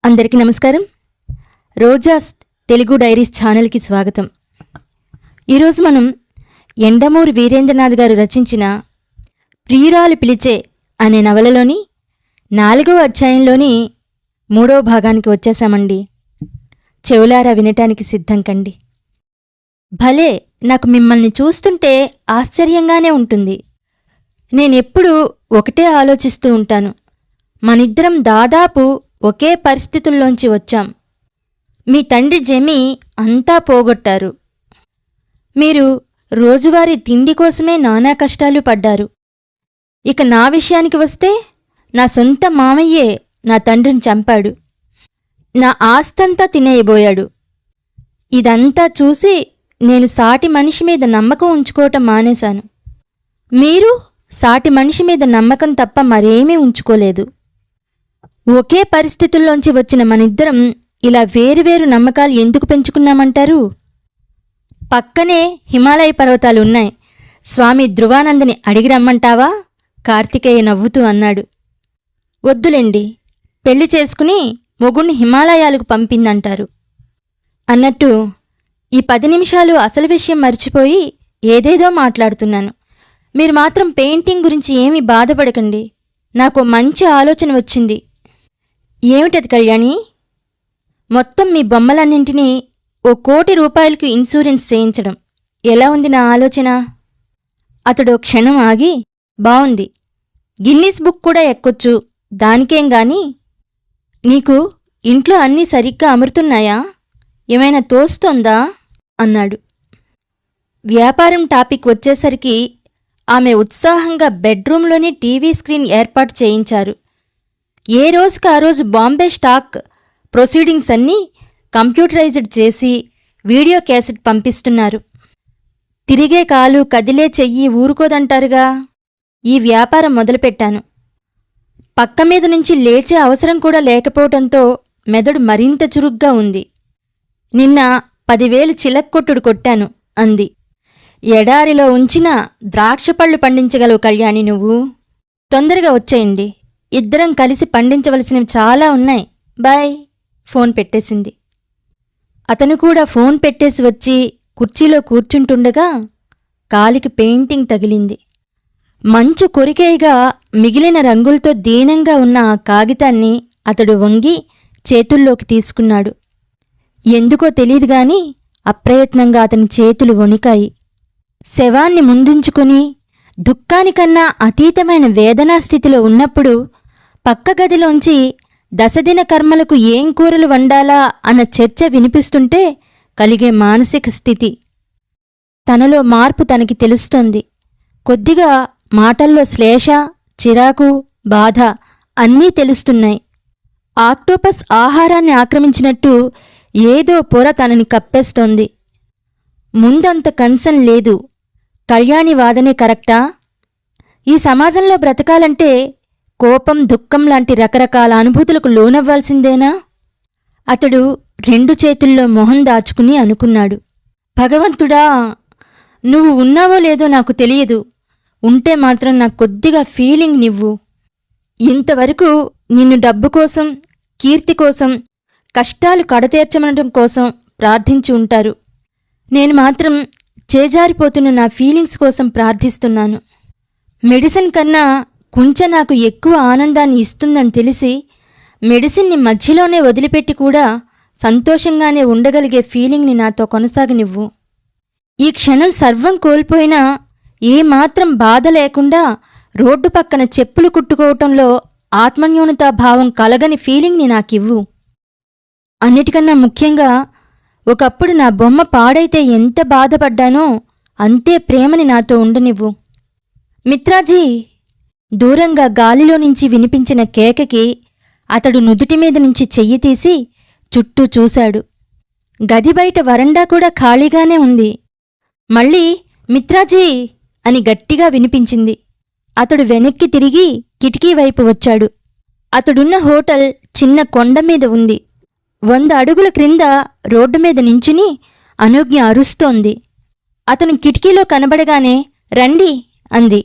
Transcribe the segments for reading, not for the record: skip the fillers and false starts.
అందరికీ నమస్కారం. రోజాస్ తెలుగు డైరీస్ ఛానల్కి స్వాగతం. ఈరోజు మనం యండమూరి వీరేంద్రనాథ్ గారు రచించిన ప్రియురాలు పిలిచే అనే నవలలోని 4వ అధ్యాయంలోని 3వ భాగానికి వచ్చేశామండి. చెవులారా వినటానికి సిద్ధం కండి. భలే, నాకు మిమ్మల్ని చూస్తుంటే ఆశ్చర్యంగానే ఉంటుంది. నేనెప్పుడూ ఒకటే ఆలోచిస్తూ ఉంటాను. మనిద్దరం దాదాపు ఒకే పరిస్థితుల్లోంచి వచ్చాం. మీ తండ్రి జెమీ అంతా పోగొట్టారు. మీరు రోజువారీ తిండి కోసమే నానా కష్టాలు పడ్డారు. ఇక నా విషయానికి వస్తే, నా సొంత మామయ్యే నా తండ్రిని చంపాడు. నా ఆస్తంతా తినేయబోయాడు. ఇదంతా చూసి నేను సాటి మనిషి మీద నమ్మకం ఉంచుకోవటం మానేశాను. మీరు సాటి మనిషి మీద నమ్మకం తప్ప మరేమీ ఉంచుకోలేదు. ఒకే పరిస్థితుల్లోంచి వచ్చిన మనిద్దరం ఇలా వేరువేరు నమ్మకాలు ఎందుకు పెంచుకున్నామంటారు? పక్కనే హిమాలయ పర్వతాలున్నాయి. స్వామి ధ్రువానందని అడిగి రమ్మంటావా? కార్తికేయ నవ్వుతూ అన్నాడు. వద్దులేండి, పెళ్లి చేసుకుని మొగుణ్ణి హిమాలయాలకు పంపిందంటారు. అన్నట్టు ఈ 10 నిమిషాలు అసలు విషయం మర్చిపోయి ఏదేదో మాట్లాడుతున్నాను. మీరు మాత్రం పెయింటింగ్ గురించి ఏమీ బాధపడకండి. నాకు మంచి ఆలోచన వచ్చింది. ఏమిటది కళ్యాణి? మొత్తం మీ బొమ్మలన్నింటినీ ₹1 కోటి ఇన్సూరెన్స్ చేయించడం. ఎలా ఉంది నా ఆలోచన? అతడు క్షణం ఆగి, బావుంది, గిన్నీస్ బుక్ కూడా ఎక్కొచ్చు, దానికేం గాని. నీకు ఇంట్లో అన్నీ సరిగ్గా అమరుతున్నాయా? ఏమైనా తోస్తోందా అన్నాడు. వ్యాపారం టాపిక్ వచ్చేసరికి ఆమె ఉత్సాహంగా బెడ్రూంలోనే టీవీ స్క్రీన్ ఏర్పాటు చేయించారు. ఏ రోజుకు ఆ రోజు బాంబే స్టాక్ ప్రొసీడింగ్స్ అన్నీ కంప్యూటరైజ్డ్ చేసి వీడియో క్యాసెట్ పంపిస్తున్నారు. తిరిగే కాలు కదిలే చెయ్యి ఊరుకోదంటారుగా. ఈ వ్యాపారం మొదలుపెట్టాను. పక్కమీద నుంచి లేచే అవసరం కూడా లేకపోవటంతో మెదడు మరింత చురుగ్గా ఉంది. నిన్న 10,000 చిలక్కొట్టుడు కొట్టాను అంది. ఎడారిలో ఉంచిన ద్రాక్షపళ్ళు పండించగలవు కళ్యాణి నువ్వు. తొందరగా వచ్చేయండి, ఇద్దరం కలిసి పండించవలసినవి చాలా ఉన్నాయి. బాయ్. ఫోన్ పెట్టేసింది. అతను కూడా ఫోన్ పెట్టేసి వచ్చి కుర్చీలో కూర్చుంటుండగా కాలికి పెయింటింగ్ తగిలింది. మంచు కొరికేయగా మిగిలిన రంగులతో దీనంగా ఉన్న ఆ కాగితాన్ని అతడు వంగి చేతుల్లోకి తీసుకున్నాడు. ఎందుకో తెలీదుగాని అప్రయత్నంగా అతని చేతులు వణికాయి. శవాన్ని ముందుంచుకుని దుఃఖానికన్నా అతీతమైన వేదనాస్థితిలో ఉన్నప్పుడు పక్క గదిలోంచి దశదిన కర్మలకు ఏం కూరలు వండాలా అన్న చర్చ వినిపిస్తుంటే కలిగే మానసిక స్థితి. తనలో మార్పు తనకి తెలుస్తోంది. కొద్దిగా మాటల్లో శ్లేష, చిరాకు, బాధ అన్నీ తెలుస్తున్నాయి. ఆక్టోపస్ ఆహారాన్ని ఆక్రమించినట్టు ఏదో పొర తనని కప్పేస్తోంది. ముందంత కన్సర్న్ లేదు. కళ్యాణి వాదనే కరెక్టా? ఈ సమాజంలో బ్రతకాలంటే కోపం, దుఃఖం లాంటి రకరకాల అనుభూతులకు లోనవ్వాల్సిందేనా? అతడు 2 చేతుల్లో మొహం దాచుకుని అనుకున్నాడు. భగవంతుడా, నువ్వు ఉన్నావో లేదో నాకు తెలియదు. ఉంటే మాత్రం నాకు కొద్దిగా ఫీలింగ్ నివ్వు. ఇంతవరకు నిన్ను డబ్బు కోసం, కీర్తి కోసం, కష్టాలు కడతీర్చమనటం కోసం ప్రార్థించి ఉంటారు. నేను మాత్రం చేజారిపోతున్న నా ఫీలింగ్స్ కోసం ప్రార్థిస్తున్నాను. మెడిసిన్ కన్నా కుంచె నాకు ఎక్కువ ఆనందాన్ని ఇస్తుందని తెలిసి మెడిసిన్ని మధ్యలోనే వదిలిపెట్టి కూడా సంతోషంగానే ఉండగలిగే ఫీలింగ్ని నాతో కొనసాగనివ్వు. ఈ క్షణం సర్వం కోల్పోయినా ఏమాత్రం బాధ లేకుండా రోడ్డు పక్కన చెప్పులు కుట్టుకోవటంలో ఆత్మన్యూనతాభావం కలగని ఫీలింగ్ని నాకివ్వు. అన్నిటికన్నా ముఖ్యంగా ఒకప్పుడు నా బొమ్మ పాడైతే ఎంత బాధపడ్డానో అంతే ప్రేమని నాతో ఉండనివ్వు. మిత్రాజీ! దూరంగా గాలిలో నుంచి వినిపించిన కేకకి అతడు నుదుటిమీద నుంచి చెయ్యి తీసి చుట్టూ చూశాడు. గది బయట వరండా కూడా ఖాళీగానే ఉంది. మళ్ళీ మిత్రాజీ అని గట్టిగా వినిపించింది. అతడు వెనక్కి తిరిగి కిటికీ వైపు వచ్చాడు. అతడున్న హోటల్ చిన్న కొండమీద ఉంది. 100 అడుగుల క్రింద రోడ్డు మీద నించుని అనుజ్ఞ అరుస్తోంది. అతను కిటికీలో కనబడగానే రండి అంది.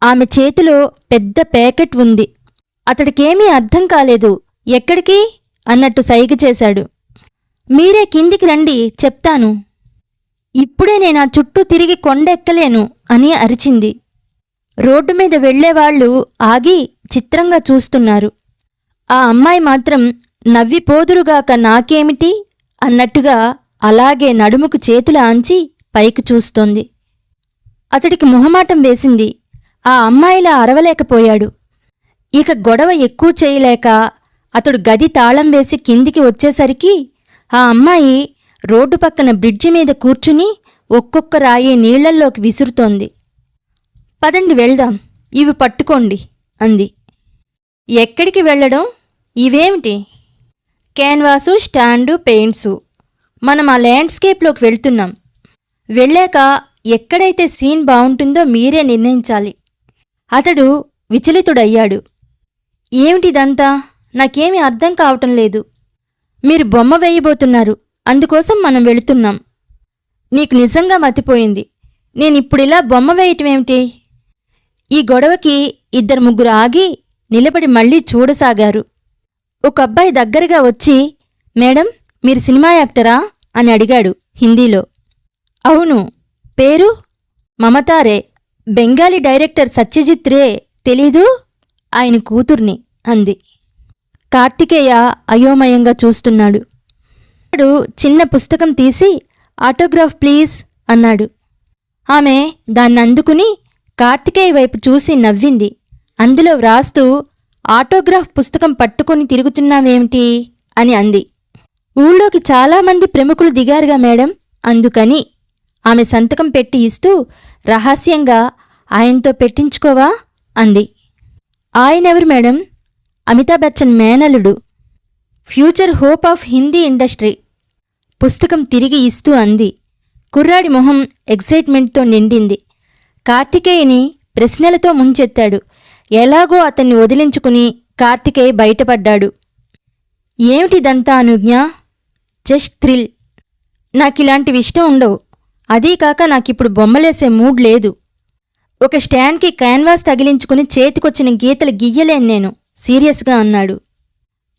ఆమె చేతిలో పెద్ద ప్యాకెట్ ఉంది. అతడికేమీ అర్థం కాలేదు. ఎక్కడికి అన్నట్టు సైగ చేశాడు. మీరే కిందికి రండి, చెప్తాను. ఇప్పుడే నేనా చుట్టూ తిరిగి కొండెక్కలేను అని అరిచింది. రోడ్డు మీద వెళ్లేవాళ్లు ఆగి చిత్రంగా చూస్తున్నారు. ఆ అమ్మాయి మాత్రం నవ్విపోదురుగాక నాకేమిటి అన్నట్టుగా అలాగే నడుముకు చేతులు ఆంచి పైకి చూస్తోంది. అతడికి మొహమాటం వేసింది. ఆ అమ్మాయిలా అరవలేకపోయాడు. ఇక గొడవ ఎక్కువ చేయలేక అతడు గది తాళం వేసి కిందికి వచ్చేసరికి ఆ అమ్మాయి రోడ్డు పక్కన బ్రిడ్జి మీద కూర్చుని ఒక్కొక్క రాయి నీళ్లల్లోకి విసురుతోంది. పదండి వెళ్దాం, ఇవి పట్టుకోండి అంది. ఎక్కడికి వెళ్లడం? ఇవేమిటి? Canvas, stand, పెయింట్సు. మనం ఆ ల్యాండ్స్కేప్లోకి వెళ్తున్నాం. వెళ్ళాక ఎక్కడైతే సీన్ బావుంటుందో మీరే నిర్ణయించాలి. అతడు విచలితుడయ్యాడు. ఏమిటిదంతా? నాకేమీ అర్థం కావటం లేదు. మీరు బొమ్మ వేయబోతున్నారు, అందుకోసం మనం వెళుతున్నాం. నీకు నిజంగా మతిపోయింది. నేనిప్పుడిలా బొమ్మ వేయటమేమిటి? ఈ గొడవకి 2-3 ఆగి నిలబడి మళ్లీ చూడసాగారు. ఒక అబ్బాయి దగ్గరగా వచ్చి, మేడం, మీరు సినిమా యాక్టరా అని అడిగాడు హిందీలో. అవును. పేరు? మమతారే. బెంగాలీ డైరెక్టర్ సత్యజిత్ రే తెలీదు? ఆయన కూతుర్ని అంది. కార్తికేయ అయోమయంగా చూస్తున్నాడు. వాడు చిన్న పుస్తకం తీసి ఆటోగ్రాఫ్ ప్లీజ్ అన్నాడు. ఆమె దాన్నందుకుని కార్తికేయ వైపు చూసి నవ్వింది. అందులో వ్రాస్తూ ఆటోగ్రాఫ్ పుస్తకం పట్టుకొని తిరుగుతున్నావేమిటి అని అంది. ఊళ్ళోకి చాలామంది ప్రముఖులు దిగారుగా మేడం, అందుకని ఆమె సంతకం పెట్టి ఇస్తూ రహస్యంగా ఆయనతో పెట్టించుకోవా అంది. ఆయనెవరు మేడం? అమితాబ్ బచ్చన్ మేనలుడు, future hope of Hindi industry. పుస్తకం తిరిగి ఇస్తూ అంది. కుర్రాడి మొహం ఎక్సైట్మెంట్తో నిండింది. కార్తికేయని ప్రశ్నలతో ముంచెత్తాడు. ఎలాగో అతన్ని వదిలించుకుని కార్తికేయ బయటపడ్డాడు. ఏమిటిదంతా అనుజ్ఞ? Just thrill. నాకిలాంటివి ఇష్టం ఉండవు. అదీకాక నాకిప్పుడు బొమ్మలేసే మూడ్ లేదు. ఒక స్టాండ్కి క్యాన్వాస్ తగిలించుకుని చేతికొచ్చిన గీతలు గీయలేను నేను సీరియస్గా అన్నాడు.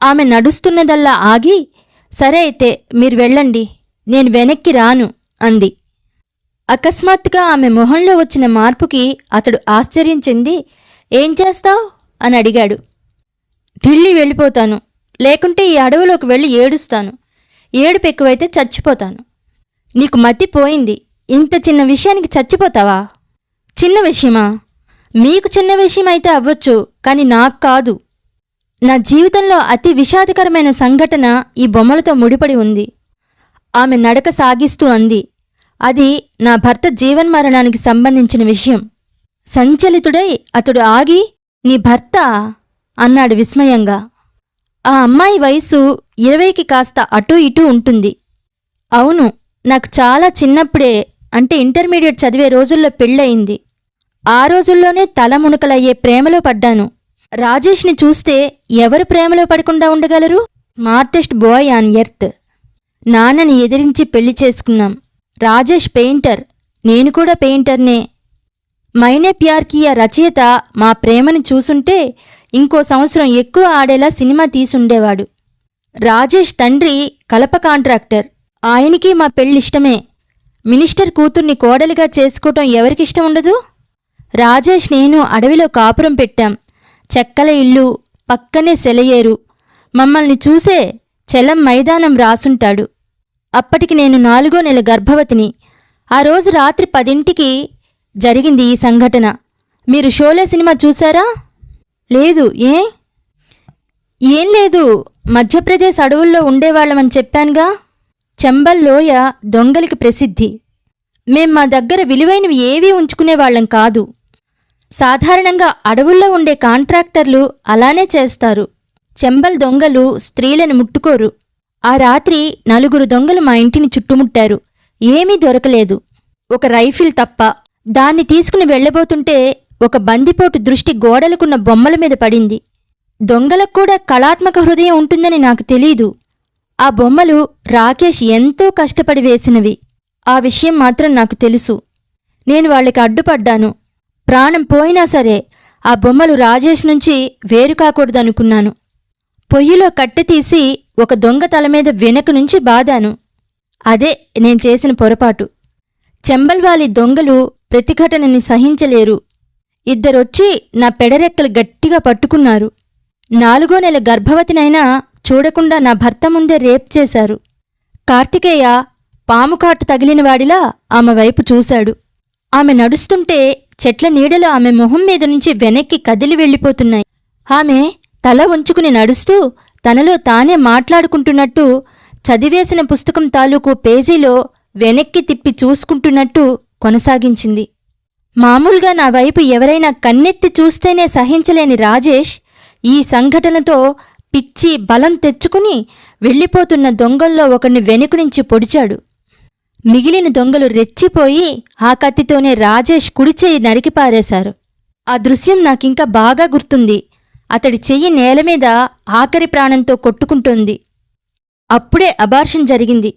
ఆమె నడుస్తున్నదల్లా ఆగి, సరే అయితే మీరు వెళ్ళండి, నేను వెనక్కి రాను అంది. అకస్మాత్తుగా ఆమె మొహంలో వచ్చిన మార్పుకి అతడు ఆశ్చర్యం చెంది, ఏం చేస్తావ్ అని అడిగాడు. ఢిల్లీ వెళ్ళిపోతాను, లేకుంటే ఈ అడవిలోకి వెళ్ళి ఏడుస్తాను. ఏడుపు ఎక్కువైతే చచ్చిపోతాను. నీకు మతిపోయింది. ఇంత చిన్న విషయానికి చచ్చిపోతావా? చిన్న విషయమా? మీకు చిన్న విషయమైతే అవ్వచ్చు, కాని నాకు కాదు. నా జీవితంలో అతి విషాదకరమైన సంఘటన ఈ బొమ్మలతో ముడిపడి ఉంది. ఆమె నడక సాగిస్తూ అంది. అది నా భర్త జీవన్మరణానికి సంబంధించిన విషయం. సంచలితుడై అతడు ఆగి, నీ భర్త అన్నాడు విస్మయంగా. ఆ అమ్మాయి వయసు 20కి కాస్త అటూ ఇటూ ఉంటుంది. అవును, నాకు చాలా చిన్నప్పుడే, అంటే ఇంటర్మీడియట్ చదివే రోజుల్లో పెళ్ళయింది. ఆ రోజుల్లోనే తలమునకలయ్యే ప్రేమలో పడ్డాను. రాజేష్ని చూస్తే ఎవరు ప్రేమలో పడకుండా ఉండగలరు? Smartest boy on earth. నాన్నని ఎదిరించి పెళ్లి చేసుకున్నాం. రాజేష్ పెయింటర్, నేను కూడా పెయింటర్నే. మైనే ప్యార్ కియా రచయిత మా ప్రేమని చూసుంటే ఇంకో సంవత్సరం ఎక్కువ ఆడేలా సినిమా తీసుండేవాడు. రాజేష్ తండ్రి కలప కాంట్రాక్టర్. ఆయనకి మా పెళ్ళిష్టమే. మినిస్టర్ కూతుర్ని కోడలిగా చేసుకోవటం ఎవరికిష్టం ఉండదు? రాజేష్ నేను అడవిలో కాపురం పెట్టాం. చెక్కల ఇల్లు, పక్కనే సెలయేరు. మమ్మల్ని చూసే చెలం మైదానం రాసుంటాడు. అప్పటికి నేను 4వ నెల గర్భవతిని. ఆ రోజు రాత్రి 10ంటికి జరిగింది ఈ సంఘటన. మీరు షోలే సినిమా చూశారా? లేదు. ఏం లేదు, మధ్యప్రదేశ్ అడవుల్లో ఉండేవాళ్లమని చెప్పానుగా. చంబల్ లోయ దొంగలికి ప్రసిద్ధి. మేం మా దగ్గర విలువైనవి ఏవీ ఉంచుకునేవాళ్లం కాదు. సాధారణంగా అడవుల్లో ఉండే కాంట్రాక్టర్లు అలానే చేస్తారు. చంబల్ దొంగలు స్త్రీలను ముట్టుకోరు. ఆ రాత్రి 4 దొంగలు మా ఇంటిని చుట్టుముట్టారు. ఏమీ దొరకలేదు, ఒక రైఫిల్ తప్ప. దాన్ని తీసుకుని వెళ్లబోతుంటే ఒక బందిపోటు దృష్టి గోడలకున్న బొమ్మల మీద పడింది. దొంగలకు కూడా కళాత్మక హృదయం ఉంటుందని నాకు తెలీదు. ఆ బొమ్మలు రాకేష్ ఎంతో కష్టపడి వేసినవి. ఆ విషయం మాత్రం నాకు తెలుసు. నేను వాళ్ళకి అడ్డుపడ్డాను. ప్రాణం పోయినా సరే ఆ బొమ్మలు రాజేష్ నుంచి వేరు కాకూడదనుకున్నాను. పొయ్యిలో కట్టె తీసి ఒక దొంగ తల మీద వెనక నుంచి బాదాను. అదే నేను చేసిన పొరపాటు. చెంబల్వాలి దొంగలు ప్రతిఘటనని సహించలేరు. ఇద్దరొచ్చి నా పెడరెక్కలు గట్టిగా పట్టుకున్నారు. 4వ నెల గర్భవతినైనా చూడకుండా నా భర్త ముందే రేప్ చేశారు. కార్తికేయ పాముకాటు తగిలినవాడిలా ఆమె వైపు చూశాడు. ఆమె నడుస్తుంటే చెట్ల నీడలో ఆమె మొహం మీద నుంచి వెనక్కి కదిలి వెళ్ళిపోతున్నాయి. ఆమె తల వంచుకుని నడుస్తూ తనలో తానే మాట్లాడుకుంటున్నట్టు, చదివేసిన పుస్తకం తాలూకు పేజీలో వెనక్కి తిప్పి చూసుకుంటున్నట్టు కొనసాగించింది. మామూలుగా నా వైపు ఎవరైనా కన్నెత్తి చూస్తేనే సహించలేని రాజేష్ ఈ సంఘటనతో పిచ్చి బలం తెచ్చుకుని వెళ్ళిపోతున్న దొంగల్లో ఒకణ్ణి వెనుకనుంచి పొడిచాడు. మిగిలిన దొంగలు రెచ్చిపోయి ఆ కత్తితోనే రాజేష్ కుడిచెయ్యి నరికిపారేశారు. ఆ దృశ్యం నాకింకా బాగా గుర్తుంది. అతడి చెయ్యి నేలమీద ఆఖరి ప్రాణంతో కొట్టుకుంటోంది. అప్పుడే అబార్షన్ జరిగింది.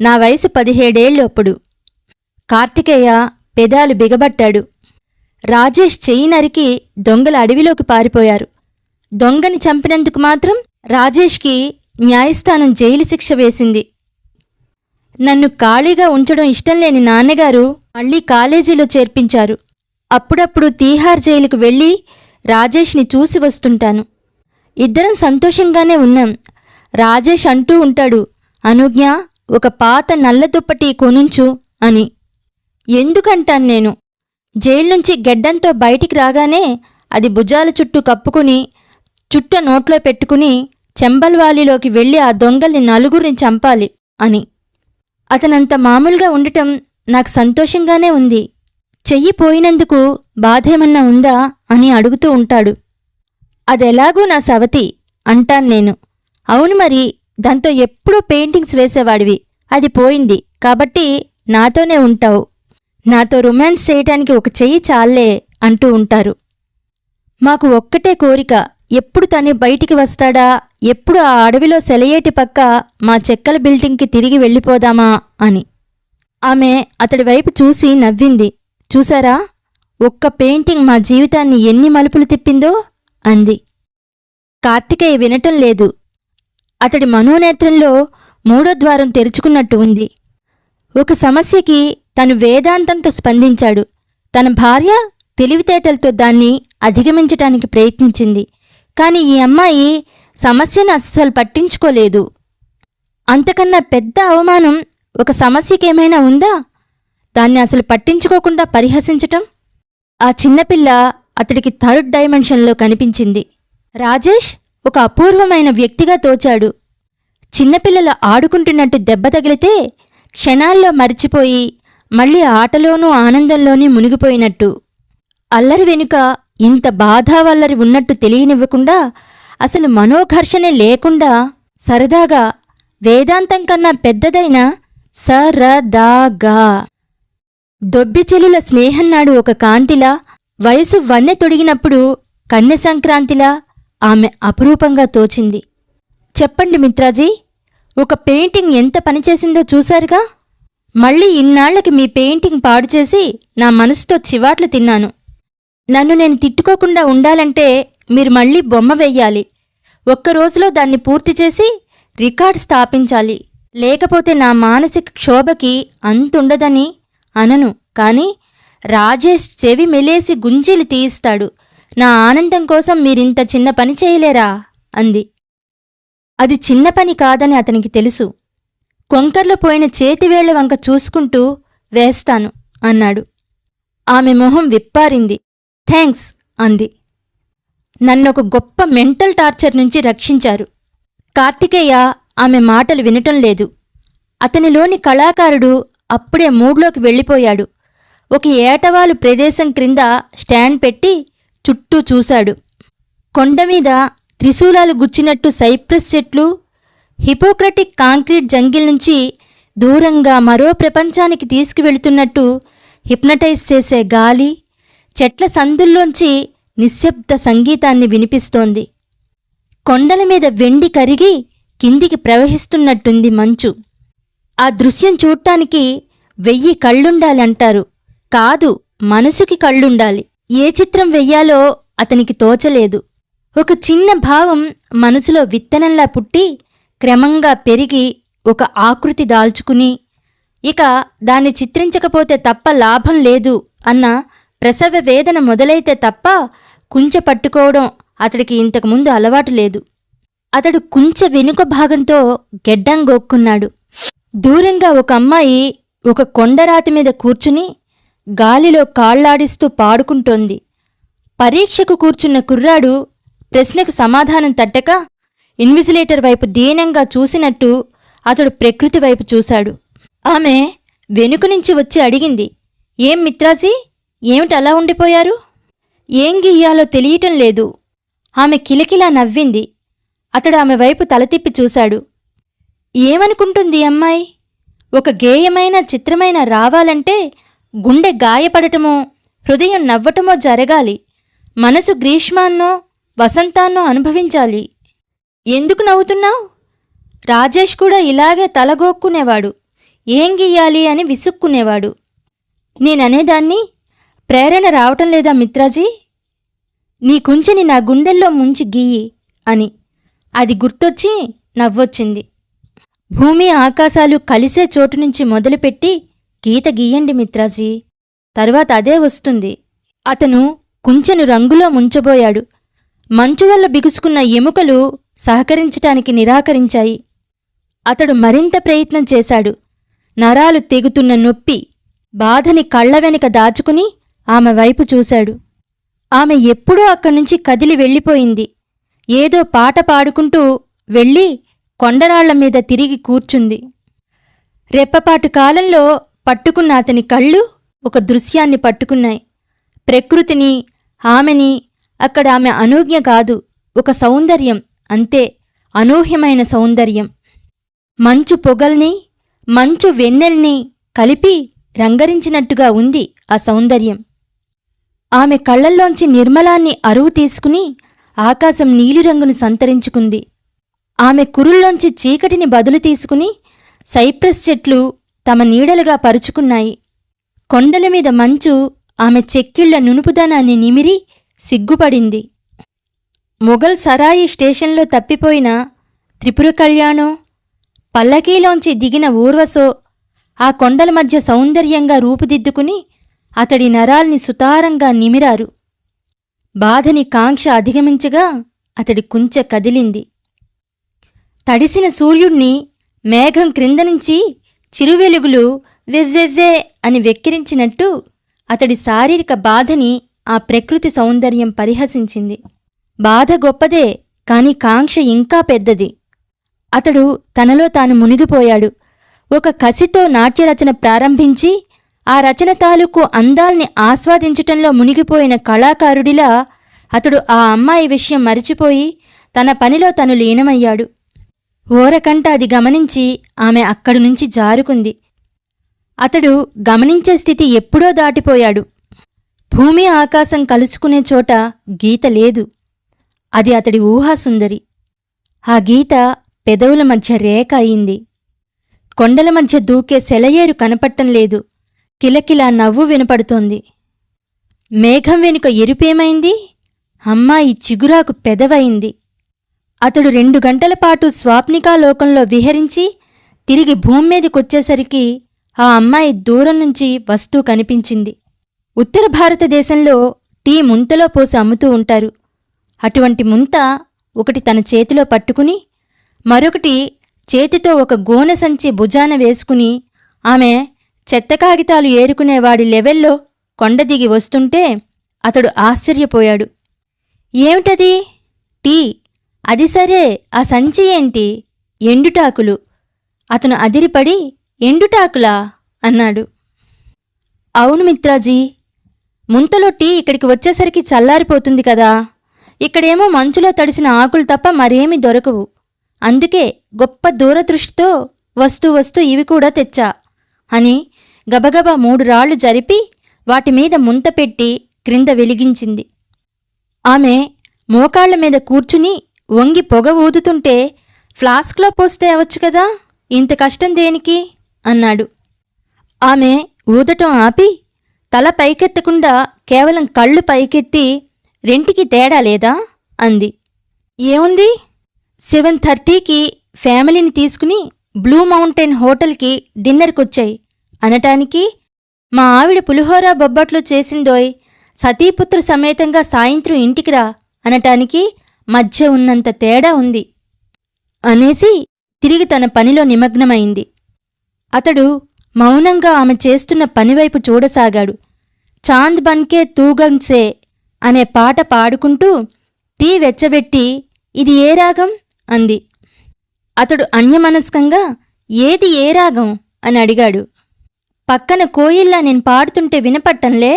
నా వయసు 17 ఏళ్ళు అప్పుడు. కార్తికేయ పెదాలు బిగబట్టాడు. రాజేష్ చెయ్యి నరికి దొంగల అడవిలోకి పారిపోయారు. దొంగని చంపినందుకు మాత్రం రాజేష్కి న్యాయస్థానం జైలు శిక్ష వేసింది. నన్ను ఖాళీగా ఉంచడం ఇష్టంలేని నాన్నగారు మళ్లీ కాలేజీలో చేర్పించారు. అప్పుడప్పుడు తీహార్ జైలుకు వెళ్ళి రాజేష్ని చూసి వస్తుంటాను. ఇద్దరం సంతోషంగానే ఉన్నాం. రాజేష్ అంటూ ఉంటాడు, అనుజ్ఞ ఒక పాత నల్ల దుప్పటి కొనుంచు అని. ఎందుకంటాను నేను. జైల్నుంచి గెడ్డంతో బయటికి రాగానే అది భుజాల చుట్టూ కప్పుకుని చుట్ట నోట్లో పెట్టుకుని చెంబల్వాలిలోకి వెళ్ళి ఆ దొంగల్ని 4 చంపాలి అని. అతనంత మామూలుగా ఉండటం నాకు సంతోషంగానే ఉంది. చెయ్యి పోయినందుకు బాధేమన్నా ఉందా అని అడుగుతూ ఉంటాడు. అదెలాగూ నా సవతి అంటాను నేను. అవును మరి, దాంతో ఎప్పుడూ పెయింటింగ్స్ వేసేవాడివి, అది పోయింది కాబట్టి నాతోనే ఉంటావు. నాతో రొమాన్స్ చేయటానికి ఒక చెయ్యి చాలే అంటూ ఉంటారు. మాకు ఒక్కటే కోరిక, ఎప్పుడు తను బయటికి వస్తాడా, ఎప్పుడు ఆ అడవిలో సెలయేటి పక్క మా చెక్కల బిల్డింగ్కి తిరిగి వెళ్ళిపోదామా అని. ఆమె అతడి వైపు చూసి నవ్వింది. చూసారా, ఒక్క పెయింటింగ్ మా జీవితాన్ని ఎన్ని మలుపులు తిప్పిందో అంది. కార్తికేయ వినటం లేదు. అతడి మనోనేత్రంలో 3వ ద్వారం తెరుచుకున్నట్టు ఉంది. ఒక సమస్యకి తను వేదాంతంతో స్పందించాడు. తన భార్య తెలివితేటలతో దాన్ని అధిగమించటానికి ప్రయత్నించింది. కాని ఈ అమ్మాయి సమస్యను అస్సలు పట్టించుకోలేదు. అంతకన్నా పెద్ద అవమానం ఒక సమస్యకేమైనా ఉందా? దాన్ని అసలు పట్టించుకోకుండా పరిహసించటం. ఆ చిన్నపిల్ల అతడికి 3rd డైమెన్షన్లో కనిపించింది. రాజేష్ ఒక అపూర్వమైన వ్యక్తిగా తోచాడు. చిన్నపిల్లలు ఆడుకుంటున్నట్టు దెబ్బ తగిలితే క్షణాల్లో మరిచిపోయి మళ్లీ ఆటలోనూ ఆనందంలోనే మునిగిపోయినట్టు. అల్లరి వెనుక ఇంత బాధావల్లరి ఉన్నట్టు తెలియనివ్వకుండా, అసలు మనోఘర్షణే లేకుండా సరదాగా వేదాంతం కన్నా పెద్దదైన సరదాగా దొబ్బిచెలుల స్నేహన్నాడు ఒక కాంతిలా, వయసు వన్నె తొడిగినప్పుడు కన్నె సంక్రాంతిలా ఆమె అపురూపంగా తోచింది. చెప్పండి మిత్రాజీ, ఒక పెయింటింగ్ ఎంత పనిచేసిందో చూశారుగా. మళ్ళీ ఇన్నాళ్లకి మీ పెయింటింగ్ పాడుచేసి నా మనసుతో చివాట్లు తిన్నాను. నన్ను నేను తిట్టుకోకుండా ఉండాలంటే మీరు మళ్ళీ బొమ్మ వెయ్యాలి. ఒక్కరోజులో దాన్ని పూర్తిచేసి రికార్డ్ స్థాపించాలి. లేకపోతే నా మానసిక క్షోభకి అంతుండదని అనను. కాని రాజేష్ చెవి మెలేసి గుంజీలు తీయిస్తాడు. నా ఆనందం కోసం మీరింత చిన్న పని చేయలేరా అంది. అది చిన్న పని కాదని అతనికి తెలుసు. కొంకర్లో పోయిన చేతివేళ్ల వంక చూసుకుంటూ వేస్తాను అన్నాడు. ఆమె మొహం విప్పారింది. థ్యాంక్స్ అంది. నన్నొక గొప్ప మెంటల్ టార్చర్ నుంచి రక్షించారు. కార్తికేయ ఆమె మాటలు వినటం లేదు. అతనిలోని కళాకారుడు అప్పుడే మూడ్లోకి వెళ్ళిపోయాడు. ఒక ఏటవాలు ప్రదేశం క్రింద స్టాండ్ పెట్టి చుట్టూ చూశాడు. కొండమీద త్రిశూలాలు గుచ్చినట్టు సైప్రస్ చెట్లు, హిపోక్రటిక్ కాంక్రీట్ జంగిల్ నుంచి దూరంగా మరో ప్రపంచానికి తీసుకువెళుతున్నట్టు హిప్నటైజ్ చేసే గాలి, చెట్ల సందుల్లోంచి నిశ్శబ్ద సంగీతాన్ని వినిపిస్తోంది. కొండల మీద వెండి కరిగి కిందికి ప్రవహిస్తున్నట్టుంది మంచు. ఆ దృశ్యం చూడ్డానికి 1000 కళ్ళుండాలంటారు. కాదు, మనసుకి కళ్ళుండాలి. ఏ చిత్రం వెయ్యాలో అతనికి తోచలేదు. ఒక చిన్న భావం మనసులో విత్తనంలా పుట్టి క్రమంగా పెరిగి ఒక ఆకృతి దాల్చుకుని ఇక దాన్ని చిత్రించకపోతే తప్ప లాభం లేదు అన్న ప్రసవ వేదన మొదలైతే తప్ప కుంచె పట్టుకోవడం అతడికి ఇంతకుముందు అలవాటు లేదు. అతడు కుంచె వెనుక భాగంతో గెడ్డం గోక్కున్నాడు. దూరంగా ఒక అమ్మాయి ఒక కొండరాతి మీద కూర్చుని గాలిలో కాళ్లాడిస్తూ పాడుకుంటోంది. పరీక్షకు కూర్చున్న కుర్రాడు ప్రశ్నకు సమాధానం తట్టక ఇన్విజిలేటర్ వైపు దీనంగా చూసినట్టు అతడు ప్రకృతి వైపు చూశాడు. ఆమె వెనుక నుంచి వచ్చి అడిగింది, ఏం మిత్రాజీ, ఏమిటి అలా ఉండిపోయారు? ఏం గీయాలో తెలియటం లేదు. ఆమె కిలకిలా నవ్వింది. అతడు ఆమె వైపు తలతిప్పి చూశాడు. ఏమనుకుంటుంది అమ్మాయి? ఒక గేయమైన చిత్రమైన రావాలంటే గుండె గాయపడటమో హృదయం నవ్వటమో జరగాలి. మనసు గ్రీష్మాన్నో వసంతాన్నో అనుభవించాలి. ఎందుకు నవ్వుతున్నావు? రాజేష్ కూడా ఇలాగే తలగోక్కునేవాడు. ఏం గీయాలి అని విసుక్కునేవాడు. నేననేదాన్ని, ప్రేరణ రావటం లేదా మిత్రాజీ? నీ కుంచెని నా గుండెల్లో ముంచి గీయి అని. అది గుర్తొచ్చి నవ్వొచ్చింది. భూమి ఆకాశాలు కలిసే చోటు నుంచి మొదలుపెట్టి గీత గీయండి మిత్రాజీ, తరువాత అదే వస్తుంది. అతను కుంచెను రంగులో ముంచబోయాడు. మంచు వల్ల బిగుసుకున్న ఎముకలు సహకరించటానికి నిరాకరించాయి. అతడు మరింత ప్రయత్నం చేశాడు. నరాలు తెగుతున్న నొప్పి, బాధని కళ్ల వెనుక దాచుకుని ఆమె వైపు చూశాడు. ఆమె ఎప్పుడూ అక్కడ్నుంచి కదిలి వెళ్ళిపోయింది. ఏదో పాట పాడుకుంటూ వెళ్ళి కొండరాళ్ల మీద తిరిగి కూర్చుంది. రెప్పపాటు కాలంలో పట్టుకున్న అతని కళ్ళు ఒక దృశ్యాన్ని పట్టుకున్నాయి. ప్రకృతిని, ఆమెని. అక్కడ ఆమె అనూజ్ఞ కాదు, ఒక సౌందర్యం, అంతే, అనూహ్యమైన సౌందర్యం. మంచు పొగల్ని, మంచు వెన్నెల్ని కలిపి రంగరించినట్టుగా ఉంది ఆ సౌందర్యం. ఆమె కళ్లల్లోంచి నిర్మలాన్ని అరువు తీసుకుని ఆకాశం నీలిరంగును సంతరించుకుంది. ఆమె కురుల్లోంచి చీకటిని బదులు తీసుకుని సైప్రస్ చెట్లు తమ నీడలుగా పరుచుకున్నాయి. కొండలమీద మంచు ఆమె చెక్కిళ్ల నునుపుదనాన్ని నిమిరి సిగ్గుపడింది. మొఘల్ సరాయి స్టేషన్లో తప్పిపోయిన త్రిపుర కళ్యాణో, పల్లకీలోంచి దిగిన ఊర్వశో ఆ కొండల మధ్య సౌందర్యంగా రూపుదిద్దుకుని అతడి నరాల్ని సుతారంగా నిమిరారు. బాధని కాంక్ష అధిగమించగా అతడి కుంచె కదిలింది. తడిసిన సూర్యుణ్ణి మేఘం క్రిందనుంచి చిరువెలుగులు వెవ్వెవ్వే అని వెక్కిరించినట్టు అతడి శారీరక బాధని ఆ ప్రకృతి సౌందర్యం పరిహసించింది. బాధ గొప్పదే, కాని కాంక్ష ఇంకా పెద్దది. అతడు తనలో తాను మునిగిపోయాడు. ఒక కసితో నాట్యరచన ప్రారంభించి ఆ రచన తాలూకు అందాల్ని ఆస్వాదించటంలో మునిగిపోయిన కళాకారుడిలా అతడు ఆ అమ్మాయి విషయం మరిచిపోయి తన పనిలో తను లీనమయ్యాడు. ఓరకంట అది గమనించి ఆమె అక్కడినుంచి జారుకుంది. అతడు గమనించే స్థితి ఎప్పుడో దాటిపోయాడు. భూమి ఆకాశం కలుసుకునే చోట గీత లేదు. అది అతడి ఊహాసుందరి. ఆ గీత పెదవుల మధ్య రేఖ అయింది. కొండల మధ్య దూకే సెలయేరు కనపట్టం లేదు. కిలకిలా నవ్వు వినపడుతోంది. మేఘం వెనుక ఎరుపేమైంది? అమ్మాయి చిగురాకు పెదవయింది. అతడు 2 గంటలపాటు స్వాప్నికాలోకంలో విహరించి తిరిగి భూమ్మీదికొచ్చేసరికి ఆ అమ్మాయి దూరం నుంచి వస్తూ కనిపించింది. ఉత్తర భారతదేశంలో టీ ముంతలో పోసి అమ్ముతూ ఉంటారు. అటువంటి ముంత ఒకటి తన చేతిలో పట్టుకుని మరొకటి చేతితో ఒక గోనె సంచి భుజాన వేసుకుని ఆమె చెత్త కాగితాలు ఏరుకునేవాడి లెవెల్లో కొండదిగి వస్తుంటే అతడు ఆశ్చర్యపోయాడు. ఏమిటది? టీ. అది సరే, ఆ సంచి ఏంటి? ఎండుటాకులు. అతను అదిరిపడి, ఎండుటాకులా అన్నాడు. అవును మిత్రాజీ, ముంతలో టీ ఇక్కడికి వచ్చేసరికి చల్లారిపోతుంది కదా. ఇక్కడేమో మంచులో తడిసిన ఆకులు తప్ప మరేమీ దొరకవు. అందుకే గొప్ప దూరదృష్టితో వస్తూ వస్తూ ఇవి కూడా తెచ్చా అని గబగబా 3 రాళ్లు జరిపి వాటిమీద ముంత పెట్టి క్రింద వెలిగించింది. ఆమె మోకాళ్ల మీద కూర్చుని వంగి పొగ ఊదుతుంటే ఫ్లాస్క్లో పోస్తే అవచ్చు కదా, ఇంత కష్టం దేనికి అన్నాడు. ఆమె ఊదటం ఆపి తల పైకెత్తకుండా కేవలం కళ్ళు పైకెత్తి రెంటికి తేడా లేదా అంది. ఏముంది, 7:30కి ఫ్యామిలీని తీసుకుని బ్లూ మౌంటైన్ హోటల్కి డిన్నర్కొచ్చాయి అనటానికి మా ఆవిడ పులిహోర బొబ్బట్లు చేసిందోయ్, సతీపుత్ర సమేతంగా సాయంత్రం ఇంటికి రా అనటానికి మధ్య ఉన్నంత తేడా ఉంది అనేసి తిరిగి తన పనిలో నిమగ్నమైంది. అతడు మౌనంగా ఆమె చేస్తున్న పనివైపు చూడసాగాడు. చాంద్ బన్కే తూగన్సే అనే పాట పాడుకుంటూ టీ వెచ్చబెట్టి, ఇది ఏ రాగం అంది. అతడు అన్యమనస్కంగా ఏది ఏ రాగం అని అడిగాడు. పక్కన కోయిల్లా నేను పాడుతుంటే వినపట్టంలే.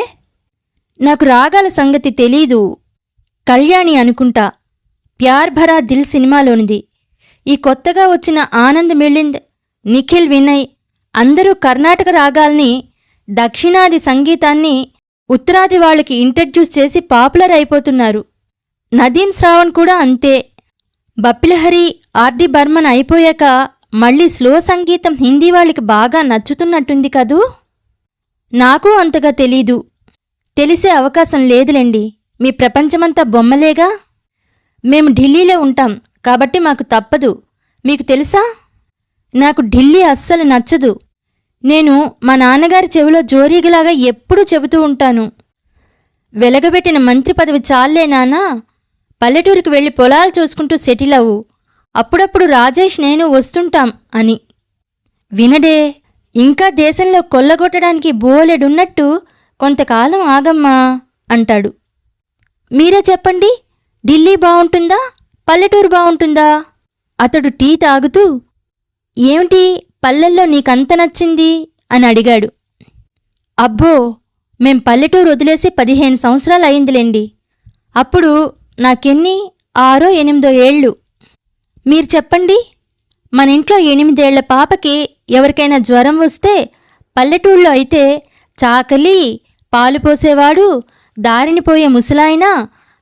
నాకు రాగాల సంగతి తెలీదు. కళ్యాణి అనుకుంటా, ప్యార్ భరా దిల్ సినిమాలోనిది. ఈ కొత్తగా వచ్చిన ఆనంద్ మిళింద్, నిఖిల్ వినయ్ అందరూ కర్ణాటక రాగాల్ని, దక్షిణాది సంగీతాన్ని ఉత్తరాది వాళ్ళకి ఇంట్రడ్యూస్ చేసి పాపులర్ అయిపోతున్నారు. నదీం శ్రావణ్ కూడా అంతే. బప్పిలహరి, ఆర్డి బర్మన్ అయిపోయాక మళ్ళీ స్లో సంగీతం హిందీ వాళ్ళకి బాగా నచ్చుతున్నట్టుంది కదూ. నాకూ అంతగా తెలీదు. తెలిసే అవకాశం లేదులేండి. మీ ప్రపంచమంతా బొమ్మలేగా. మేము ఢిల్లీలో ఉంటాం కాబట్టి మాకు తప్పదు. మీకు తెలుసా, నాకు ఢిల్లీ అస్సలు నచ్చదు. నేను మా నాన్నగారి చెవిలో జోరీగలాగా ఎప్పుడూ చెబుతూ ఉంటాను, వెలగబెట్టిన మంత్రి పదవి చాలే నాన్నా, పల్లెటూరికి వెళ్ళి పొలాలు చూసుకుంటూ సెటిల్ అవ్వు, అప్పుడప్పుడు రాజేష్ నేను వస్తుంటాం అని. వినడే, ఇంకా దేశంలో కొల్లగొట్టడానికి బోలెడున్నట్టు కొంతకాలం ఆగమ్మా అంటాడు. మీరే చెప్పండి, ఢిల్లీ బావుంటుందా పల్లెటూరు బావుంటుందా? అతడు టీ తాగుతూ, ఏమిటి పల్లెల్లో నీకంత నచ్చింది అని అడిగాడు. అబ్బో, మేం పల్లెటూరు వదిలేసి 15 సంవత్సరాలు అయిందిలేండి. అప్పుడు నాకెన్ని 6 8 ఏళ్ళు. మీరు చెప్పండి, మన ఇంట్లో 8 ఏళ్ల పాపకి ఎవరికైనా జ్వరం వస్తే పల్లెటూళ్ళలో అయితే చాకలి, పాలు పోసేవాడు, దారిని పోయే ముసలాయన,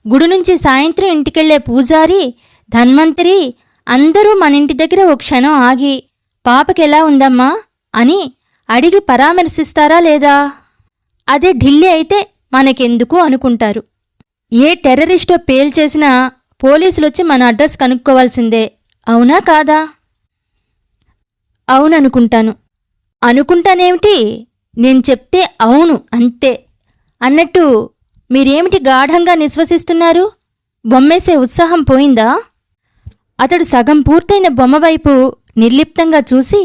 గుడి నుంచి సాయంత్రం ఇంటికెళ్లే పూజారి, ధన్వంతరి అందరూ మన ఇంటి దగ్గర ఓ క్షణం ఆగి పాపకెలా ఉందమ్మా అని అడిగి పరామర్శిస్తారా లేదా? అదే ఢిల్లీ అయితే మనకెందుకు అనుకుంటారు. ఏ టెర్రరిస్టో పేల్చేసినా పోలీసులొచ్చి మన అడ్రస్ కనుక్కోవాల్సిందే. అవునా కాదా? అవుననుకుంటాను. అనుకుంటానేమిటి, నేను చెప్తే అవును అంతే అన్నట్టు మీరేమిటి గాఢంగా నిశ్వసిస్తున్నారు? బొమ్మేసే ఉత్సాహం పోయిందా? అతడు సగం పూర్తయిన బొమ్మవైపు నిర్లిప్తంగా చూసి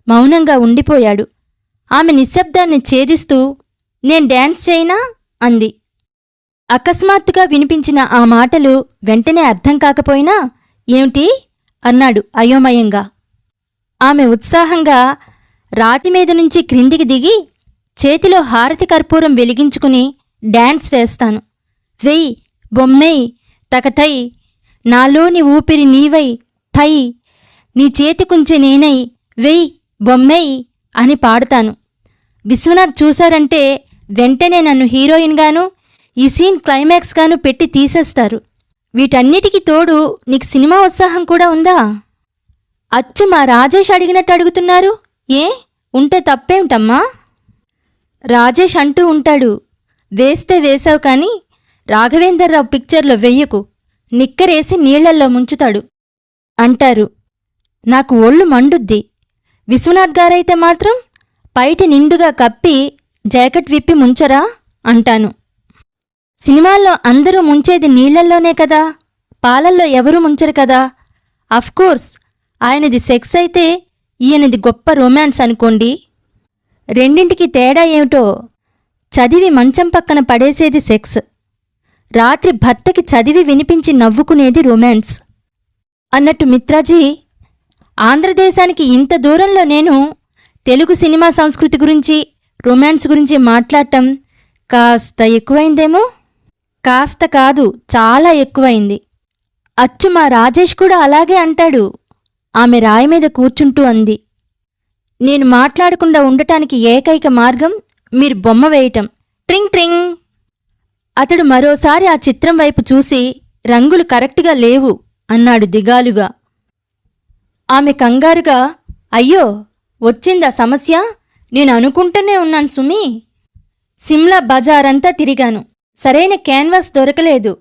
మౌనంగా ఉండిపోయాడు. ఆమె నిశ్శబ్దాన్ని ఛేదిస్తూ, నేను డాన్స్ చేయనా అంది. అకస్మాత్తుగా వినిపించిన ఆ మాటలు వెంటనే అర్థం కాకపోయినా ఏమిటి అన్నాడు అయోమయంగా. ఆమె ఉత్సాహంగా రాతిమీద నుంచి క్రిందికి దిగి చేతిలో హారతి కర్పూరం వెలిగించుకుని డాన్స్ వేస్తాను, వెయ్ బొమ్మేయ్ తకతై, నాలోని ఊపిరి నీవై థై, నీ చేతికుంచె నేనై వెయ్ బొమ్మేయ్ అని పాడుతాను. విశ్వనాథ్ చూశారంటే వెంటనే నన్ను హీరోయిన్గాను, ఈ సీన్ క్లైమాక్స్గాను పెట్టి తీసేస్తారు. వీటన్నిటికీ తోడు నీకు సినిమా ఉత్సాహం కూడా ఉందా? అచ్చు మా రాజేష్ అడిగినట్టు అడుగుతున్నారు. ఏ ఉంటే తప్పేమిటమ్మా? రాజేష్ అంటూ ఉంటాడు, వేస్తే వేశావు కానీ రాఘవేంద్రరావు పిక్చర్లో వెయ్యకు, నిక్కరేసి నీళ్లల్లో ముంచుతాడు అంటారు. నాకు ఒళ్ళు మండుద్ది. విశ్వనాథ్ గారైతే మాత్రం పైటి నిండుగా కప్పి జాకెట్ విప్పి ముంచరా అంటాను. సినిమాల్లో అందరూ ముంచేది నీళ్లల్లోనే కదా, పాలల్లో ఎవరూ ముంచరు కదా. అఫ్కోర్స్ ఆయనది సెక్స్ అయితే ఈయనది గొప్ప రొమాన్స్ అనుకోండి. రెండింటికి తేడా ఏమిటో, చదివి మంచం పక్కన పడేసేది సెక్స్, రాత్రి భర్తకి చదివి వినిపించి నవ్వుకునేది రొమాన్స్ అన్నట్టు. మిత్రాజీ, ఆంధ్రదేశానికి ఇంత దూరంలో నేను తెలుగు సినిమా సంస్కృతి గురించి, రొమాన్స్ గురించి మాట్లాడటం కాస్త ఎక్కువైందేమో. కాస్త కాదు, చాలా ఎక్కువైంది. అచ్చు మా రాజేష్ కూడా అలాగే అంటాడు. ఆమె రాయి మీద కూర్చుంటూ అంది. నేను మాట్లాడకుండా ఉండటానికి ఏకైక మార్గం మీరు బొమ్మ వేయటం. ట్రింగ్ ట్రింగ్. అతడు మరోసారి ఆ చిత్రం వైపు చూసి, రంగులు కరెక్ట్గా లేవు అన్నాడు దిగాలుగా. ఆమె కంగారుగా, అయ్యో వచ్చిందా సమస్య? నేను అనుకుంటూనే ఉన్నాను సుమీ. సిమ్లా బజారంతా తిరిగాను, సరైన క్యాన్వాస్ దొరకలేదు.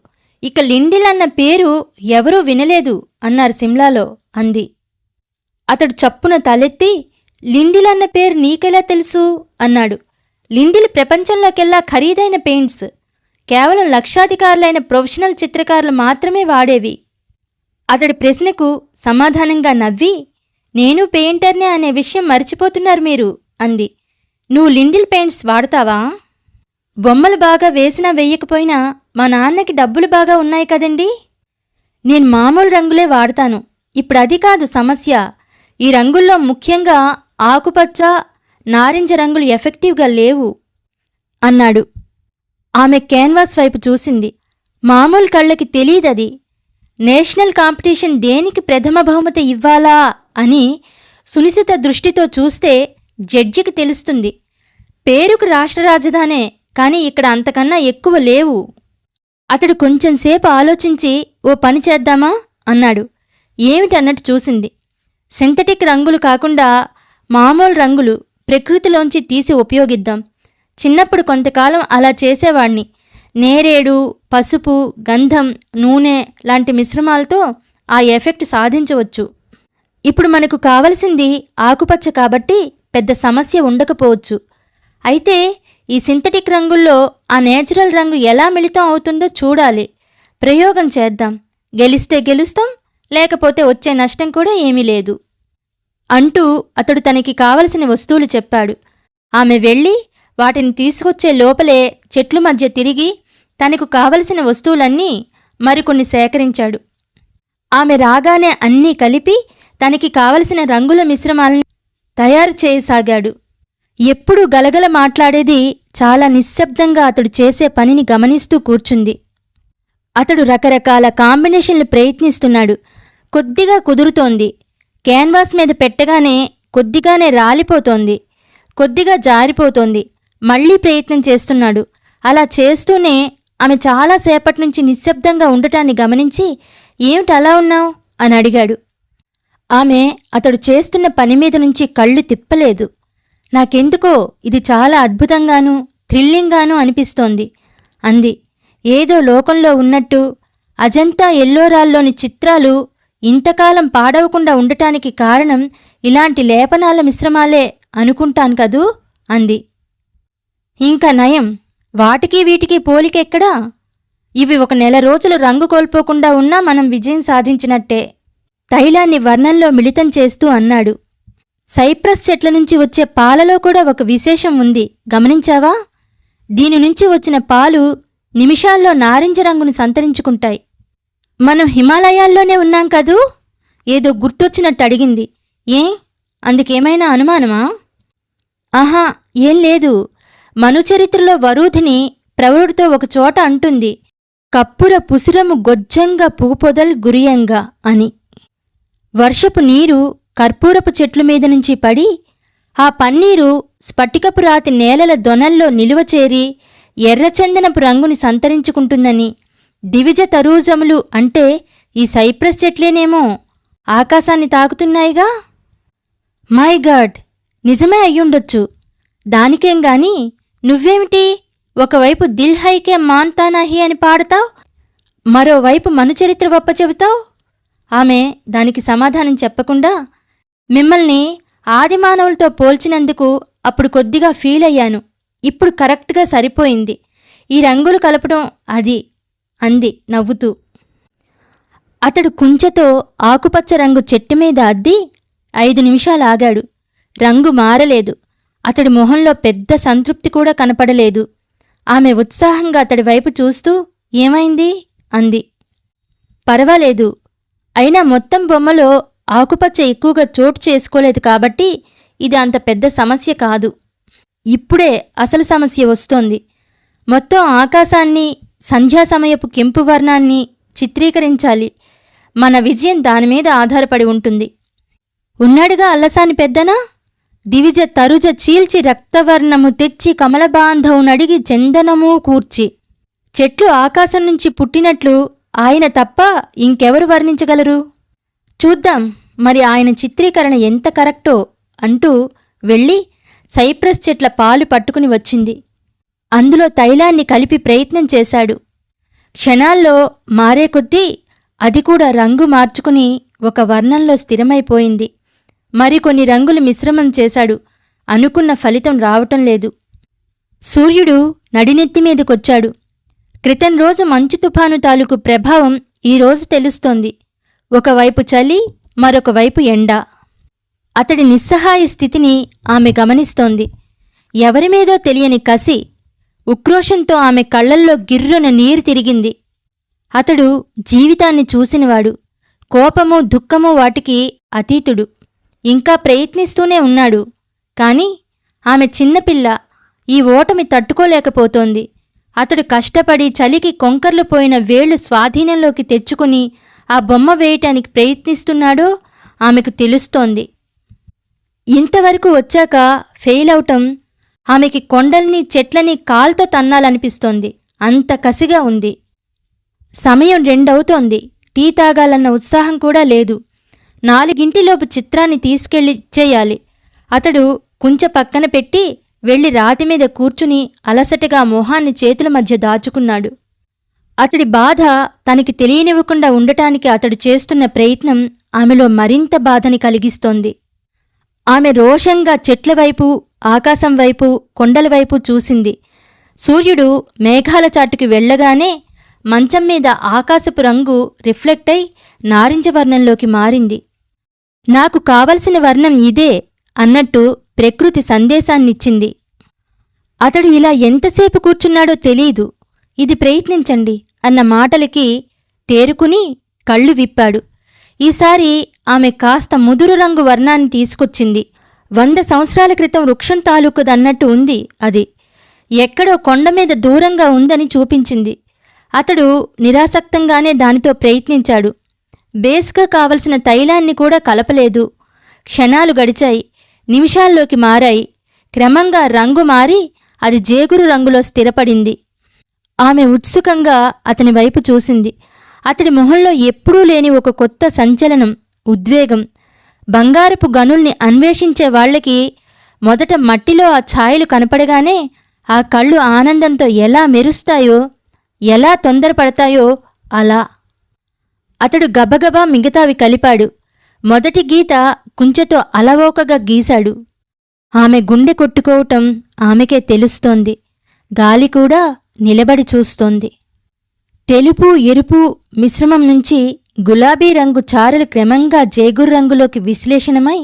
ఇక లిండిల్ అన్న పేరు ఎవరూ వినలేదు అన్నారు సిమ్లాలో అంది. అతడు చప్పున తలెత్తి, లిండిల్ అన్న పేరు నీకెలా తెలుసు అన్నాడు. లిండిల్ ప్రపంచంలోకెల్లా ఖరీదైన పెయింట్స్. కేవలం లక్షాధికారులైన ప్రొఫెషనల్ చిత్రకారులు మాత్రమే వాడేవి. అతడి ప్రశ్నకు సమాధానంగా నవ్వి, నేను పెయింటర్నే అనే విషయం మర్చిపోతున్నారు మీరు అంది. నువ్వు లిండిల్ పెయింట్స్ వాడతావా? బొమ్మలు బాగా వేసినా వెయ్యకపోయినా మా నాన్నకి డబ్బులు బాగా ఉన్నాయి కదండీ. నేను మామూలు రంగులే వాడతాను. ఇప్పుడు అది కాదు సమస్య. ఈ రంగుల్లో ముఖ్యంగా ఆకుపచ్చ, నారింజ రంగులు ఎఫెక్టివ్గా లేవు అన్నాడు. ఆమె క్యాన్వాస్ వైపు చూసింది. మామూలు కళ్ళకి తెలీదది. నేషనల్ కాంపిటీషన్ దేనికి ప్రథమ బహుమతి ఇవ్వాలా అని సునిశిత దృష్టితో చూస్తే జడ్జికి తెలుస్తుంది. పేరుకు రాష్ట్ర రాజధానే, కాని ఇక్కడ అంతకన్నా ఎక్కువ లేవు. అతడు కొంచెంసేపు ఆలోచించి, ఓ పని చేద్దామా అన్నాడు. ఏమిటన్నట్టు చూసింది. సింథటిక్ రంగులు కాకుండా మామూలు రంగులు ప్రకృతిలోంచి తీసి ఉపయోగిద్దాం. చిన్నప్పుడు కొంతకాలం అలా చేసేవాణ్ణి. నేరేడు, పసుపు, గంధం, నూనె లాంటి మిశ్రమాలతో ఆ ఎఫెక్ట్ సాధించవచ్చు. ఇప్పుడు మనకు కావలసింది ఆకుపచ్చ కాబట్టి పెద్ద సమస్య ఉండకపోవచ్చు. అయితే ఈ సింథటిక్ రంగుల్లో ఆ నేచురల్ రంగు ఎలా మిళితం అవుతుందో చూడాలి. ప్రయోగం చేద్దాం. గెలిస్తే గెలుస్తాం, లేకపోతే వచ్చే నష్టం కూడా ఏమీ లేదు అంటూ అతడు తనకి కావలసిన వస్తువులు చెప్పాడు. ఆమె వెళ్ళి వాటిని తీసుకొచ్చే లోపలే చెట్ల మధ్య తిరిగి తనకు కావలసిన వస్తువులన్నీ మరికొన్ని సేకరించాడు. ఆమె రాగానే అన్నీ కలిపి తనకి కావలసిన రంగుల మిశ్రమాలని తయారు చేయసాగాడు. ఎప్పుడూ గలగల మాట్లాడేది చాలా నిశ్శబ్దంగా అతడు చేసే పనిని గమనిస్తూ కూర్చుంది. అతడు రకరకాల కాంబినేషన్లు ప్రయత్నిస్తున్నాడు. కొద్దిగా కుదురుతోంది. క్యాన్వాస్ మీద పెట్టగానే కొద్దిగానే రాలిపోతోంది, కొద్దిగా జారిపోతోంది. మళ్లీ ప్రయత్నం చేస్తున్నాడు. అలా చేస్తూనే ఆమె చాలాసేపటి నుంచి నిశ్శబ్దంగా ఉండటాన్ని గమనించి, ఏమిటి అలా ఉన్నావు అని అడిగాడు. ఆమె అతడు చేస్తున్న పని మీద నుంచి కళ్ళు తిప్పలేదు. నాకెందుకో ఇది చాలా అద్భుతంగానూ థ్రిల్లింగ్గానూ అనిపిస్తోంది అంది. ఏదో లోకంలో ఉన్నట్టు. అజంతా ఎల్లోరాల్లోని చిత్రాలు ఇంతకాలం పాడవకుండా ఉండటానికి కారణం ఇలాంటి లేపనాల మిశ్రమాలే అనుకుంటాను కదూ అంది. ఇంకా నయం, వాటికి వీటికి పోలికెక్కడా? ఇవి ఒక నెల రోజులు రంగు కోల్పోకుండా ఉన్నా మనం విజయం సాధించినట్టే. తైలాన్ని వర్ణంలో మిళితం చేస్తూ అన్నాడు. సైప్రస్ చెట్ల నుంచి వచ్చే పాలలో కూడా ఒక విశేషం ఉంది, గమనించావా? దీని నుంచి వచ్చిన పాలు నిమిషాల్లో నారింజ రంగును సంతరించుకుంటాయి. మనం హిమాలయాల్లోనే ఉన్నాం కదూ? ఏదో గుర్తొచ్చినట్టు అడిగింది. ఏ, అందుకేమైనా అనుమానమా? ఆహా, ఏం లేదు. మనుచరిత్రలో వరూధిని ప్రవరుడితో ఒకచోట అంటుంది, కప్పుర పుసురము గొజ్జంగా పువ్వుపొదల్ గురియంగా అని. వర్షపు నీరు కర్పూరపు చెట్ల మీద నుంచి పడి ఆ పన్నీరు స్ఫటికపు రాతి నేలల దొనల్లో నిలువచేరి ఎర్రచందనపు రంగుని సంతరించుకుంటుందని. దివిజ తరూజములు అంటే ఈ సైప్రస్ చెట్లేనేమో ఆకాశాన్ని తాకుతున్నాయిగా. మై గాడ్, నిజమే అయ్యుండొచ్చు. దానికేంగాని నువ్వేమిటి ఒకవైపు దిల్ హైకే మాన్తానాహి అని పాడతావు, మరోవైపు మనుచరిత్ర గొప్ప చెబుతావు. ఆమె దానికి సమాధానం చెప్పకుండా, మిమ్మల్ని ఆదిమానవులతో పోల్చినందుకు అప్పుడు కొద్దిగా ఫీల్ అయ్యాను. ఇప్పుడు కరెక్ట్గా సరిపోయింది. ఈ రంగులు కలపడం అది అంది నవ్వుతూ. అతడు కుంచెతో ఆకుపచ్చ రంగు చెట్టు మీద అద్ది 5 నిమిషాలు ఆగాడు. రంగు మారలేదు. అతడి మొహంలో పెద్ద సంతృప్తి కూడా కనపడలేదు. ఆమె ఉత్సాహంగా అతడి వైపు చూస్తూ, ఏమైంది అంది. పర్వాలేదు, అయినా మొత్తం బొమ్మలో ఆకుపచ్చ ఎక్కువగా చోటు చేసుకోలేదు కాబట్టి ఇది అంత పెద్ద సమస్య కాదు. ఇప్పుడే అసలు సమస్య వస్తోంది. మొత్తం ఆకాశాన్ని, సంధ్యాసమయపు కెంపు వర్ణాన్ని చిత్రీకరించాలి. మన విజయం దానిమీద ఆధారపడి ఉంటుంది. ఉన్నాడుగా అల్లసాని పెద్దనా, దివిజ తరుజ చీల్చి రక్తవర్ణము తెచ్చి కమలబాంధవునడిగి చందనమూ కూర్చి. చెట్లు ఆకాశం నుంచి పుట్టినట్లు ఆయన తప్ప ఇంకెవరు వర్ణించగలరు? చూద్దాం మరి ఆయన చిత్రీకరణ ఎంత కరెక్టో అంటూ వెళ్ళి సైప్రస్ చెట్ల పాలు పట్టుకుని వచ్చింది. అందులో తైలాన్ని కలిపి ప్రయత్నం చేశాడు. క్షణాల్లో మారే కొద్దీ అది కూడా రంగు మార్చుకుని ఒక వర్ణంలో స్థిరమైపోయింది. మరికొన్ని రంగులు మిశ్రమం చేశాడు. అనుకున్న ఫలితం రావటం లేదు. సూర్యుడు నడినెత్తిమీదకొచ్చాడు. క్రితం రోజు మంచు తుఫాను తాలూకు ప్రభావం ఈరోజు తెలుస్తోంది. ఒకవైపు చలి, మరొకవైపు ఎండ. అతడి నిస్సహాయ స్థితిని ఆమె గమనిస్తోంది. ఎవరిమీదో తెలియని కసి, ఉక్రోషంతో ఆమె కళ్లల్లో గిర్రున నీరు తిరిగింది. అతడు జీవితాన్ని చూసినవాడు. కోపము, దుఃఖము వాటికి అతీతుడు. ఇంకా ప్రయత్నిస్తూనే ఉన్నాడు. కాని ఆమె చిన్నపిల్ల. ఈ ఓటమి తట్టుకోలేకపోతోంది. అతడు కష్టపడి చలికి కొంకర్లు పోయిన వేళ్లు స్వాధీనంలోకి తెచ్చుకుని ఆ బొమ్మ వేయటానికి ప్రయత్నిస్తున్నాడో ఆమెకు తెలుస్తోంది. ఇంతవరకు వచ్చాక ఫెయిల్ అవటం ఆమెకి కొండల్ని, చెట్లని కాల్తో తన్నాలనిపిస్తోంది. అంత కసిగా ఉంది. సమయం 2 అవుతోంది. టీ తాగాలన్న ఉత్సాహం కూడా లేదు. 4 చిత్రాన్ని తీసుకెళ్లి ఇచ్చేయాలి. అతడు కుంచె పక్కన పెట్టి వెళ్లి రాతిమీద కూర్చుని అలసటగా మొహాన్ని చేతుల మధ్య దాచుకున్నాడు. అతడి బాధ తనకి తెలియనివ్వకుండా ఉండటానికి అతడు చేస్తున్న ప్రయత్నం ఆమెలో మరింత బాధని కలిగిస్తోంది. ఆమె రోషంగా చెట్లవైపు, ఆకాశం వైపు, కొండలవైపు చూసింది. సూర్యుడు మేఘాల చాటుకి వెళ్లగానే మంచం మీద ఆకాశపు రంగు రిఫ్లెక్ట్ అయి నారింజ వర్ణంలోకి మారింది. నాకు కావలసిన వర్ణం ఇదే అన్నట్టు ప్రకృతి సందేశాన్నిచ్చింది. అతడు ఇలా ఎంతసేపు కూర్చున్నాడో తెలీదు. ఇది ప్రయత్నించండి అన్న మాటలకి తేరుకుని కళ్ళు విప్పాడు. ఈసారి ఆమె కాస్త ముదురు రంగు వర్ణాన్ని తీసుకొచ్చింది. 100 సంవత్సరాల క్రితం వృక్షం తాలూకుదన్నట్టు ఉంది. అది ఎక్కడో కొండమీద దూరంగా ఉందని చూపించింది. అతడు నిరాసక్తంగానే దానితో ప్రయత్నించాడు. బేస్గా కావలసిన తైలాన్ని కూడా కలపలేదు. క్షణాలు గడిచాయి. నిమిషాల్లోకి మారాయి. క్రమంగా రంగు మారి అది జేగురు రంగులో స్థిరపడింది. ఆమె ఉత్సుకంగా అతని వైపు చూసింది. అతడి మొహంలో ఎప్పుడూ లేని ఒక కొత్త సంచలనం, ఉద్వేగం. బంగారపు గనుల్ని అన్వేషించే వాళ్లకి మొదట మట్టిలో ఆ ఛాయలు కనపడగానే ఆ కళ్ళు ఆనందంతో ఎలా మెరుస్తాయో, ఎలా తొందరపడతాయో అలా. అతడు గబగబా మిగతావి కలిపాడు. మొదటి గీత కుంచెతో అలవోకగా గీశాడు. ఆమె గుండె కొట్టుకోవటం ఆమెకే తెలుస్తోంది. గాలి కూడా నిలబడి చూస్తోంది. తెలుపు, ఎరుపు మిశ్రమం నుంచి గులాబీ రంగు చారలు క్రమంగా జేగురు రంగులోకి విశ్లేషణమై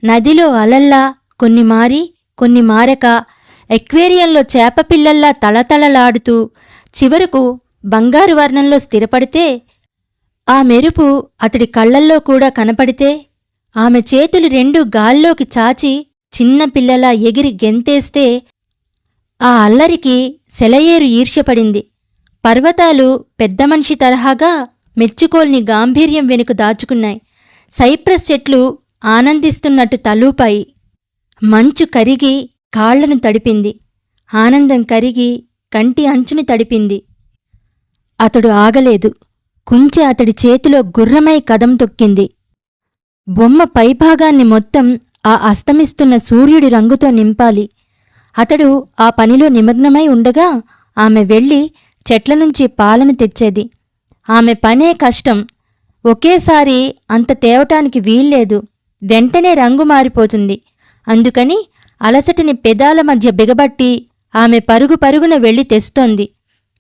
నదిలో అలల్లా కొన్ని మారి, కొన్ని మారక ఎక్వేరియంలో చేపపిల్లల్లా తళతళలాడుతూ చివరకు బంగారు వర్ణంలో స్థిరపడితే, ఆ మెరుపు అతడి కళ్లల్లో కూడా కనపడితే, ఆమె చేతులు 2 గాల్లోకి చాచి చిన్నపిల్లలా ఎగిరి గెంతేస్తే, ఆ అల్లరికి సెలయేరు ఈర్ష్యపడింది. పర్వతాలు పెద్దమనిషి తరహాగా మెచ్చుకోల్ని గాంభీర్యం వెనుక దాచుకున్నాయి. సైప్రస్ చెట్లు ఆనందిస్తున్నట్టు తలూపాయి. మంచు కరిగి కాళ్లను తడిపింది. ఆనందం కరిగి కంటి అంచుని తడిపింది. అతడు ఆగలేదు. కుంచె అతడి చేతిలో గుర్రమై కదం తొక్కింది. బొమ్మ పైభాగాన్ని మొత్తం ఆ అస్తమిస్తున్న సూర్యుడి రంగుతో నింపాలి. అతడు ఆ పనిలో నిమగ్నమై ఉండగా ఆమె వెళ్ళి చెట్లనుంచి పాలను తెచ్చేది. ఆమె పనే కష్టం. ఒకేసారి అంత తేవటానికి వీల్లేదు. వెంటనే రంగు మారిపోతుంది. అందుకని అలసటని పెదాల మధ్య బిగబట్టి ఆమె పరుగు పరుగున వెళ్ళి తెస్తోంది.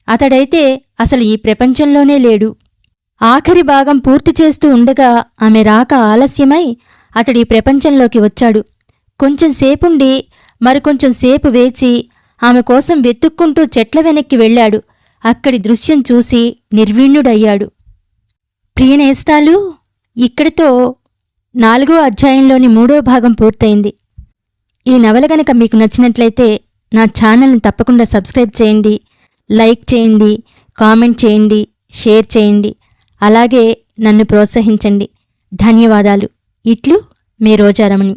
అతడైతే అసలు ఈ ప్రపంచంలోనే లేడు. ఆఖరి భాగం పూర్తి చేస్తూ ఉండగా ఆమె రాక ఆలస్యమై అతడి ప్రపంచంలోకి వచ్చాడు. కొంచెం సేపుండి మరికొంచెం సేపు వేచి ఆమె కోసం వెతుక్కుంటూ చెట్ల వెనక్కి వెళ్లాడు. అక్కడి దృశ్యం చూసి నిర్వీణ్యుడయ్యాడు. ప్రియనేస్తాలు, ఇక్కడితో 4వ అధ్యాయంలోని 3వ భాగం పూర్తయింది. ఈ నవల గనక మీకు నచ్చినట్లయితే నా ఛానల్ని తప్పకుండా సబ్స్క్రైబ్ చేయండి, లైక్ చేయండి, కామెంట్ చేయండి, షేర్ చేయండి. అలాగే నన్ను ప్రోత్సహించండి. ధన్యవాదాలు. ఇట్లు మీ రోజారమణి.